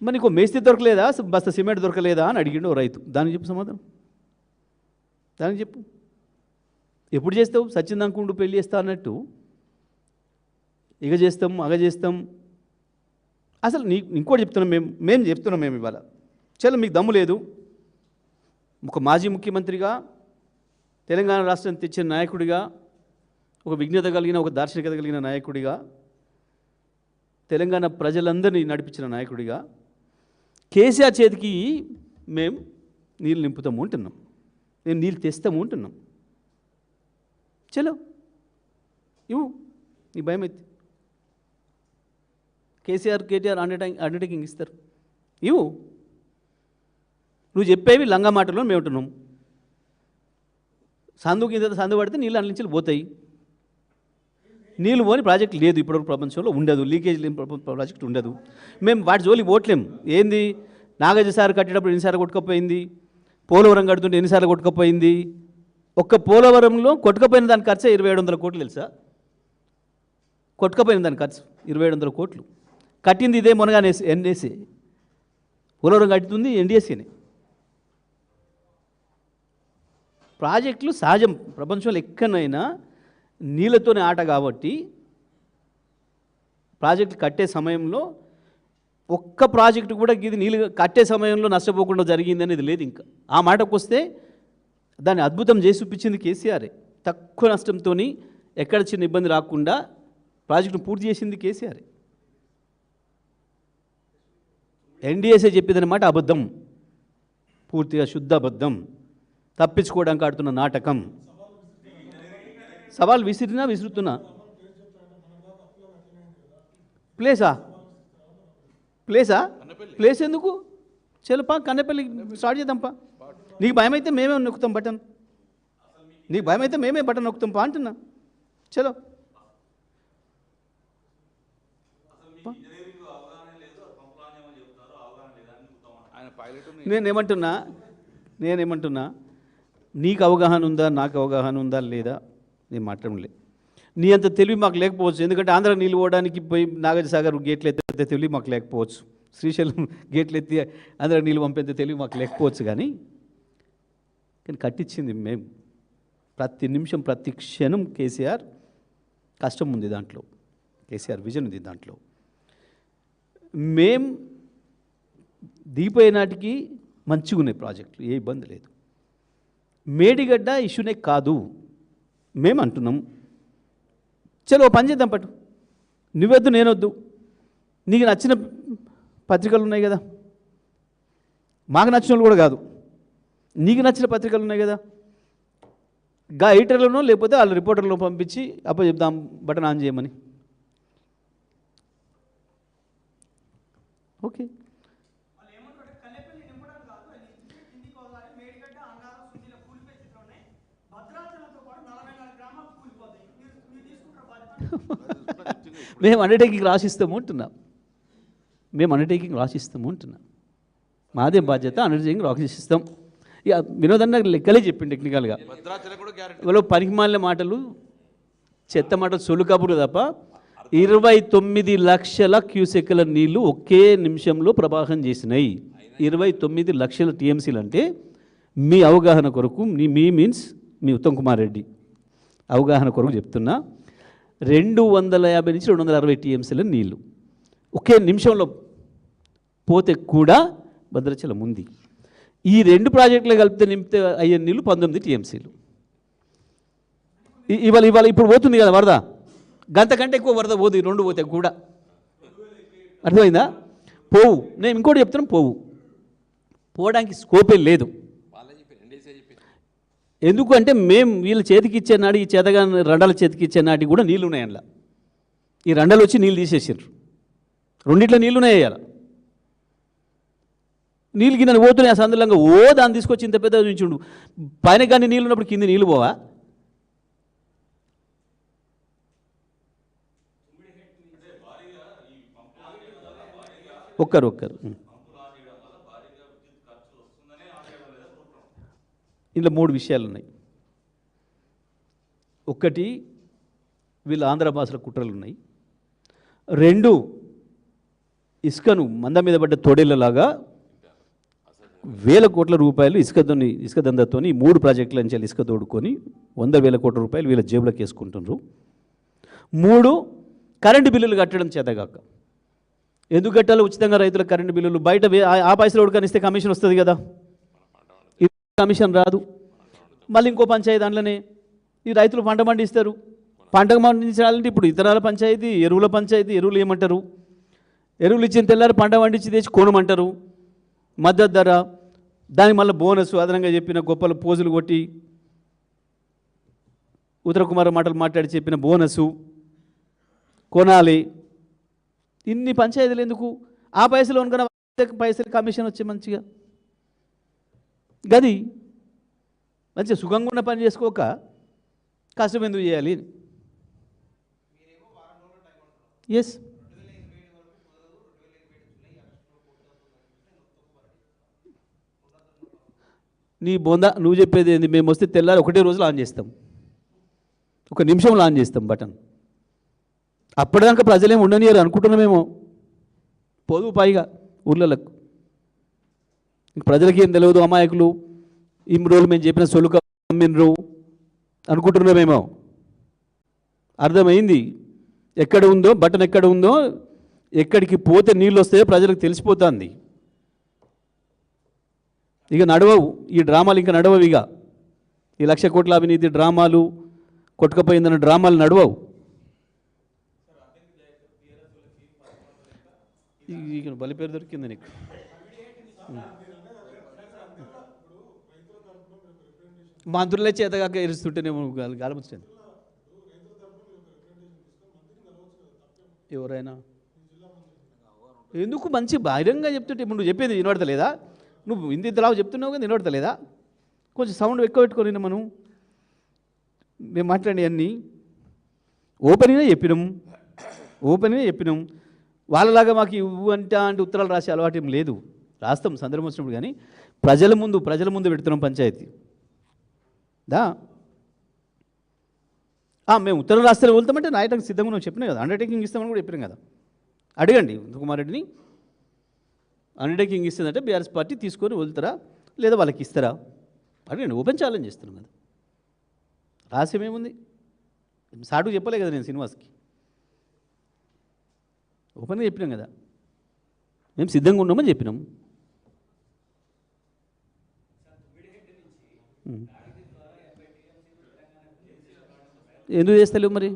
మరి నీకు మేస్త్రి దొరకలేదా, బస్తా సిమెంట్ దొరకలేదా అని అడిగిండు రైతు. దానికి చెప్పు సమాధానం, దానికి చెప్పు. ఎప్పుడు చేస్తావు? సచ్చిందనుకుంటూ పెళ్ళి చేస్తా అన్నట్టు ఇక చేస్తాం అగ చేస్తాం. అసలు ఇంకోటి చెప్తున్నాం, మేము చెప్తున్నాం ఇవాళ. చలో మీకు దమ్ము లేదు, ఒక మాజీ ముఖ్యమంత్రిగా, తెలంగాణ రాష్ట్రాన్ని తెచ్చిన నాయకుడిగా, ఒక విజ్ఞత కలిగిన, ఒక దార్శనికత కలిగిన నాయకుడిగా, తెలంగాణ ప్రజలందరినీ నడిపించిన నాయకుడిగా కేసీఆర్ చేతికి మేము నీళ్ళు నింపుతాము ఉంటున్నాం, మేము నీళ్ళు తెస్తాము ఉంటున్నాం. చలో ఇవ్వు, నీ భయం అయితే. కేసీఆర్ కేటీఆర్ అండర్టేకింగ్ ఇస్తారు, ఇవ్వు. నువ్వు చెప్పేవి లంగా మాటల్లో మేము ఉంటున్నాం. సందుకి ఇంత సందు పడితే నీళ్ళు అన్ని నుంచి పోతాయి. నీళ్ళు పోని ప్రాజెక్ట్ లేదు ఇప్పటివరకు ప్రపంచంలో, ఉండదు. లీకేజ్ లేని ప్రాజెక్ట్ ఉండదు. మేము వాటి జోలికి పోవట్లేం. ఏంది, నాగార్జున సార్ కట్టేటప్పుడు ఎన్నిసార్లు కొట్టుకపోయింది, పోలవరం కడుతుంటే ఎన్నిసార్లు కొట్టుకపోయింది. ఒక్క పోలవరంలో కొట్టుకపోయిన దాని ఖర్చు 2700 కోట్లు తెలుసా? కొట్టుకపోయిన దాని ఖర్చు 2700 కోట్లు. కట్టింది ఇదే మొనగానే ఎన్ఎస్ఏ. పోలవరం కట్టుతుంది ఎన్డీఎస్ఏనే. ప్రాజెక్టులు సహజం, ప్రపంచంలో ఎక్కడైనా నీళ్ళతోనే ఆట. కాబట్టి ప్రాజెక్టులు కట్టే సమయంలో ఒక్క ప్రాజెక్టు కూడా ఇది నీళ్ళు కట్టే సమయంలో నష్టపోకుండా జరిగింది అనేది లేదు. ఇంకా ఆ మాటకు వస్తే దాన్ని అద్భుతం చేసి చూపించింది కేసీఆరే. తక్కువ నష్టంతో ఎక్కడ చిన్న ఇబ్బంది రాకుండా ప్రాజెక్టును పూర్తి చేసింది కేసీఆరే. ఎన్డీఎస్ఏ చెప్పేదన్నమాట అబద్ధం, పూర్తిగా శుద్ధ అబద్ధం, తప్పించుకోవడానికి ఆడుతున్న నాటకం. సవాల్ విసురుతున్నా. ప్లేస్ ఎందుకు? చెలుపా, కన్నెపల్లి స్టార్ట్ చేద్దాంపా. నీకు భయం అయితే మేమే నొక్కుతాం బటన్, నీకు భయం అయితే మేమే బటన్ నొక్కుతాం పా అంటున్నా. చలో నేనేమంటున్నా, నీకు అవగాహన ఉందా, నాకు అవగాహన ఉందా లేదా నేను మాట్లాడలే. నీ అంత తెలివి మాకు లేకపోవచ్చు. ఎందుకంటే ఆంధ్ర నీళ్ళు పోవడానికి పోయి నాగార్జునసాగర్ గేట్లు ఎత్తే తెలివి మాకు లేకపోవచ్చు, శ్రీశైలం గేట్లు ఎత్తి ఆంధ్ర నీళ్ళు పంపేంత తెలివి మాకు లేకపోవచ్చు. కానీ కట్టించింది మేము. ప్రతి నిమిషం ప్రతి క్షణం కేసీఆర్ కష్టం ఉంది దాంట్లో, కేసీఆర్ విజన్ ఉంది దాంట్లో. మేం దీపోయే నాటికి మంచిగా ఉన్నాయి ప్రాజెక్టులు, ఏ ఇబ్బంది లేదు. మేడిగడ్డ ఇష్యూనే కాదు మేము అంటున్నాం. చలో పని చేద్దాం పట్టు, నువ్వొద్దు నేనొద్దు. నీకు నచ్చిన పత్రికలు ఉన్నాయి కదా, మాకు నచ్చిన వాళ్ళు కూడా కాదు, నీకు నచ్చిన పత్రికలు ఉన్నాయి కదా, గా ఎడిటర్లను లేకపోతే వాళ్ళ రిపోర్టర్లను పంపించి చెప్దాం బటన్ ఆన్ చేయమని. ఓకే, మేము అండర్టేకింగ్ రాసిస్తాము అంటున్నాం, మాదే బాధ్యత, అండర్టేకింగ్ రాసిస్తాం. ఇక వినోదన్న లెక్కలే చెప్పింది టెక్నికల్గా. వాళ్ళు పనికిమాలిన మాటలు, చెత్త మాటలు, సొల్లు కబుర్లు తప్ప 29 లక్షల క్యూసెక్కుల నీళ్లు ఒకే నిమిషంలో ప్రవాహం చేసినాయి. 29 లక్షల టీఎంసీలు అంటే మీ అవగాహన కొరకు, మీ మీన్స్ మీ ఉత్తమ్ కుమార్ రెడ్డి అవగాహన కొరకు చెప్తున్నా, 250 నుంచి 260 టీఎంసీల నీళ్ళు ఒకే నిమిషంలో పోతే కూడా భద్రాచలం ఉంది. ఈ 2 ప్రాజెక్టులు నింపితే అయ్యే నీళ్ళు 19 టీఎంసీలు. ఇవాళ ఇప్పుడు పోతుంది కదా వరద, గంట కంటే ఎక్కువ వరద పోదు, 2 పోతే కూడా. అర్థమైందా? పోవు. నేను ఇంకోటి చెప్తున్నాను, పోవడానికి స్కోపే లేదు. ఎందుకు అంటే మేము వీళ్ళ చేతికి ఇచ్చే నాడు, ఈ చేతగా రండాల చేతికి ఇచ్చే నాటికి కూడా నీళ్ళు ఉన్నాయి అందులో. ఈ రండాలు వచ్చి నీళ్ళు తీసేసారు, రెండిట్లో నీళ్ళు ఉన్నాయి. అయ్యాల నీళ్ళు గిన్నె పోతున్నాయి ఆ సందర్భంగా. దాన్ని తీసుకొచ్చి ఇంత పెద్ద ఉంచుండు. పైన కానీ నీళ్ళు ఉన్నప్పుడు కింద నీళ్ళు పోవా? ఒక్కరు ఇందులో 3 విషయాలు ఉన్నాయి. ఒకటి, వీళ్ళ ఆంధ్ర భాషల కుట్రలు ఉన్నాయి. 2, ఇసుకను మంద మీద పడ్డ తోడేళ్లలాగా వేల కోట్ల రూపాయలు ఇసుక దందాతోని 3 ప్రాజెక్టుల నుంచి ఇసుక తోడుకొని 100,000 కోట్ల రూపాయలు వీళ్ళ జేబులకు వేసుకుంటున్నారు. 3 కరెంటు బిల్లులు కట్టడం చేతగాక. ఎందుకు కట్టాలో ఉచితంగా రైతులకు కరెంటు బిల్లులు? బయట ఆ పైసలు ఉడకనిస్తే కమిషన్ వస్తుంది కదా, ఇది కమిషన్ రాదు. మళ్ళీ ఇంకో పంచాయతీ దాంట్లోనే ఈ రైతులు పంట పండిస్తారు. పంట పండించాలంటే ఇప్పుడు ఇతరాల పంచాయతీ, ఎరువుల పంచాయతీ. ఎరువులు ఏమంటారు? ఎరువులు ఇచ్చిన తెల్లారి పంట పండించి తెచ్చి కొనమంటారు. మద్దతు ధర, దానికి మళ్ళీ బోనస్ అదనంగా చెప్పిన గొప్పలు పోజులు కొట్టి ఉత్తర కుమార్ మాటలు మాట్లాడి చెప్పిన బోనసు కొనాలి. ఇన్ని పంచాయతీలు ఎందుకు? ఆ పైసలు అనుకున్న పైసలు కమిషన్ వచ్చే మంచిగా గది మంచిగా సుఖంగా ఉన్న పని చేసుకోక కష్టం ఎందుకు చేయాలి? ఎస్, నీ బొంద నువ్వు చెప్పేది ఏంది? మేము వస్తే తెల్లారి ఒకటే రోజులు ఆన్ చేస్తాం, 1 నిమిషంలో ఆన్ చేస్తాం బటన్. అప్పటిదాకా ప్రజలేం ఉండనియరు అనుకుంటున్నామేమో. పోదు పైగా ఊళ్ళకు ప్రజలకి ఏం తెలియదు, అమాయకులు. ఇన్ని రోజులు మేము చెప్పిన సొలుక అమ్మినరు అనుకుంటున్నామేమో. అర్థమైంది. ఎక్కడ ఉందో బటన్, ఎక్కడ ఉందో, ఎక్కడికి పోతే నీళ్ళు వస్తాయో ప్రజలకు తెలిసిపోతుంది. ఇక నడవవు ఈ డ్రామాలు, ఇంకా నడవవు. ఇక ఈ 1,00,000 కోట్ల అవినీతి డ్రామాలు, కొట్టుకపోయిందన్న డ్రామాలు నడవవు. ఇక బలి పేరు దొరికింది నీకు. మంత్రులే చేతగాక ఎరుస్తుంటేనేమో గాలముచ్చింది. ఎవరైనా ఎందుకు మంచి బహిరంగంగా చెప్తుంటే ఇప్పుడు నువ్వు చెప్పేది వినబడతలేదా? నువ్వు ఇంతలాగా చెప్తున్నావు కదా, వినబడతలేదా? కొంచెం సౌండ్ ఎక్కువ పెట్టుకొని మేము మాట్లాడి అన్నీ ఓపెన్గా చెప్పినాం. వాళ్ళలాగా మాకు ఇవ్వు అంటే ఉత్తరాలు రాసే అలవాటు ఏం లేదు. రాస్తాం సందర్భం వచ్చినప్పుడు, కానీ ప్రజల ముందు పెడుతున్నాం పంచాయతీ దా. మేము ఉత్తరం రాస్తే వెళ్తామంటే నాయటానికి సిద్ధంగా నువ్వు చెప్పినా కదా, అండర్టేకింగ్ ఇస్తామని కూడా చెప్పినాం కదా. అడగండి కుమార్ రెడ్డిని, అండర్టేకింగ్ ఇస్తుందంటే బీఆర్ఎస్ పార్టీ తీసుకొని వెళ్తారా లేదా వాళ్ళకి ఇస్తారా అడగండి. ఓపెన్ ఛాలెంజ్ చేస్తున్నాం కదా, రహస్యమేముంది? సాటుకు చెప్పలే కదా నేను శ్రీనివాస్కి, ఓపెన్గా చెప్పినాం కదా, మేము సిద్ధంగా ఉన్నామని చెప్పినాం. ఎందుకు చేస్తలేవు మరి?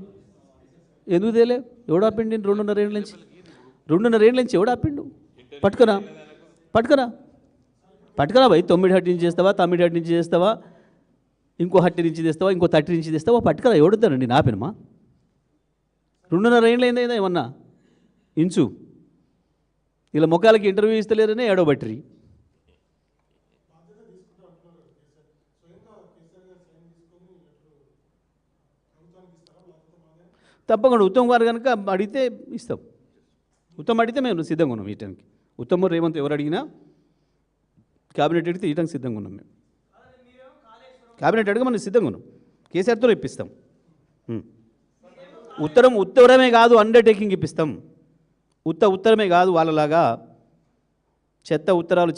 ఎందుకు తేలే? ఎవడు ఆపిండి? 2.5 ఏళ్ళ నుంచి ఎవడు ఆపిండు? పట్టుకరా భయ్. 9 హట్టి నుంచి చేస్తావా, 9 హట్టి నుంచి చేస్తావా, ఇంకో హట్టి నుంచి తెస్తావా, ఇంకో 30 నుంచి తెస్తావా? పట్టుకరా. ఎవడుతానండి నాపినమా? 2.5 ఏళ్ళు అయిందా ఏమన్నా ఇంచు? ఇలా ముఖాలకి ఇంటర్వ్యూ ఇస్తలేరనే ఏడవబట్టిరి. తప్పకుండా ఉత్తమ్ గారు కనుక అడిగితే ఇస్తాం. ఉత్తమ్ అడిగితే మేము సిద్ధంగా ఉన్నాం ఇవ్వటానికి. ఉత్తమ్ రేవంత్ ఎవరు అడిగినా క్యాబినెట్ అడిగితే ఇవ్వడానికి సిద్ధంగా ఉన్నాం. మేము క్యాబినెట్ అడిగి మనం సిద్ధంగా ఉన్నాం. కేసీఆర్తో ఇప్పిస్తాం. ఉత్తరమే కాదు, అండర్టేకింగ్ ఇప్పిస్తాం. ఉత్తరమే కాదు, వాళ్ళలాగా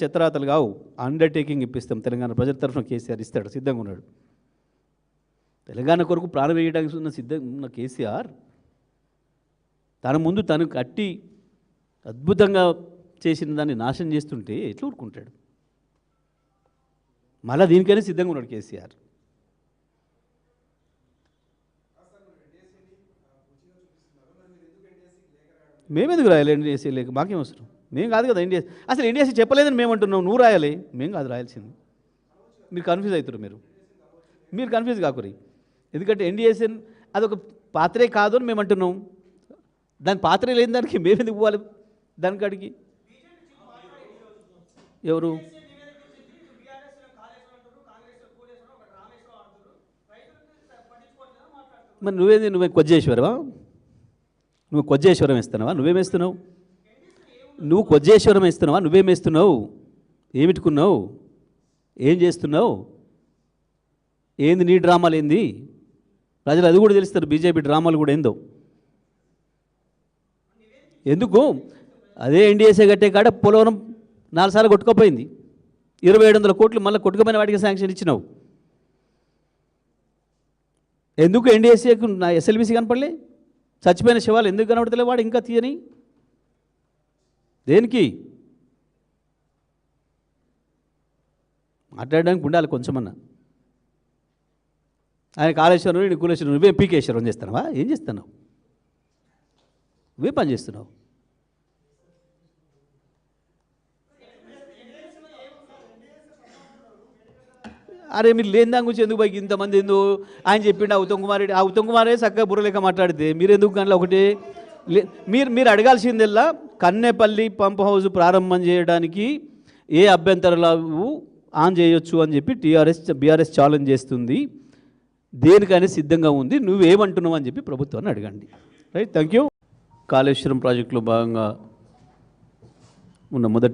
చెత్తరాతలు కావు, అండర్టేకింగ్ ఇప్పిస్తాం. తెలంగాణ ప్రజల తరఫున కేసీఆర్ ఇస్తాడు, సిద్ధంగా ఉన్నాడు. తెలంగాణ కొరకు ప్రాణం వేయడానికి సిద్ధంగా ఉన్న కేసీఆర్ తన ముందు తను కట్టి అద్భుతంగా చేసిన దాన్ని నాశనం చేస్తుంటే ఎట్లా ఊరుకుంటాడు? మళ్ళీ దీనికైనా సిద్ధంగా ఉన్నాడు కేసీఆర్. మేమెందుకు రాయాలి ఎన్డీఎస్సీ లేక? మాకేం అవసరం? మేము కాదు కదా ఎన్డీఎస్సీ. అసలు ఎన్డీఎస్సీ చెప్పలేదని మేము అంటున్నాం, నువ్వు రాయాలి, మేము కాదు రాయాల్సింది. మీరు కన్ఫ్యూజ్ అవుతారు. మీరు కన్ఫ్యూజ్ కాకురి. ఎందుకంటే ఎన్డీఎస్సీ అదొక పాత్రే కాదు అని మేము అంటున్నాం. దాని పాత్రే లేని దానికి మేము ఎందుకు పోవాలి దానికాడికి? ఎవరు? మరి నువ్వే కొజ్జేశ్వరవా? నువ్వు కొజ్జేశ్వరం ఇస్తున్నావా? నువ్వేమేస్తున్నావు? నువ్వు కొజ్జేశ్వరం ఇస్తున్నావా? నువ్వేమేస్తున్నావు? ఏమిటుకున్నావు? ఏం చేస్తున్నావు? ఏంది నీ డ్రామాలు? ఏంది? ప్రజలు అది కూడా తెలుస్తారు, బీజేపీ డ్రామాలు కూడా ఏందో. ఎందుకు అదే ఎన్డీఎస్ఏ కట్టే కాడ పోలవరం 4 సార్లు కొట్టుకోపోయింది. 2700 కోట్లు మళ్ళీ కొట్టుకుపోయిన వాటికి శాంక్షన్ ఇచ్చినావు. ఎందుకు ఎన్డీఎస్ఏకు నా ఎస్ఎల్బీసీ కనపడలే? చచ్చిపోయిన శవాలు ఎందుకు కనబడతలే? వాడు ఇంకా తీయని దేనికి మాట్లాడడానికి ఉండాలి కొంచెమన్నా. ఆయన కాళేశ్వరం నేను కులేశ్వరం, నువ్వే పీకేశ్వరం చేస్తున్నావా? ఏం చేస్తున్నావు? నువ్వే పని చేస్తున్నావు. అరే మీరు లేని దాని గురించి ఎందుకు బైక్ ఇంతమంది ఎందుకు? ఆయన చెప్పిండు ఆ ఉత్తమ్ కుమారే చక్కగా బుర్రలేక మాట్లాడితే మీరు ఎందుకు కానీ ఒకటి మీరు అడగాల్సిందల్లా కన్నెపల్లి పంప్ హౌస్ ప్రారంభం చేయడానికి ఏ అభ్యంతరాలు ఆన్ చేయొచ్చు అని చెప్పి బీఆర్ఎస్ ఛాలెంజ్ చేస్తుంది, దేనికైనా సిద్ధంగా ఉంది, నువ్వేమంటున్నావు అని చెప్పి ప్రభుత్వాన్ని అడగండి. Right, thank you. కాళేశ్వరం ప్రాజెక్టులో భాగంగా ఉన్న మొదటి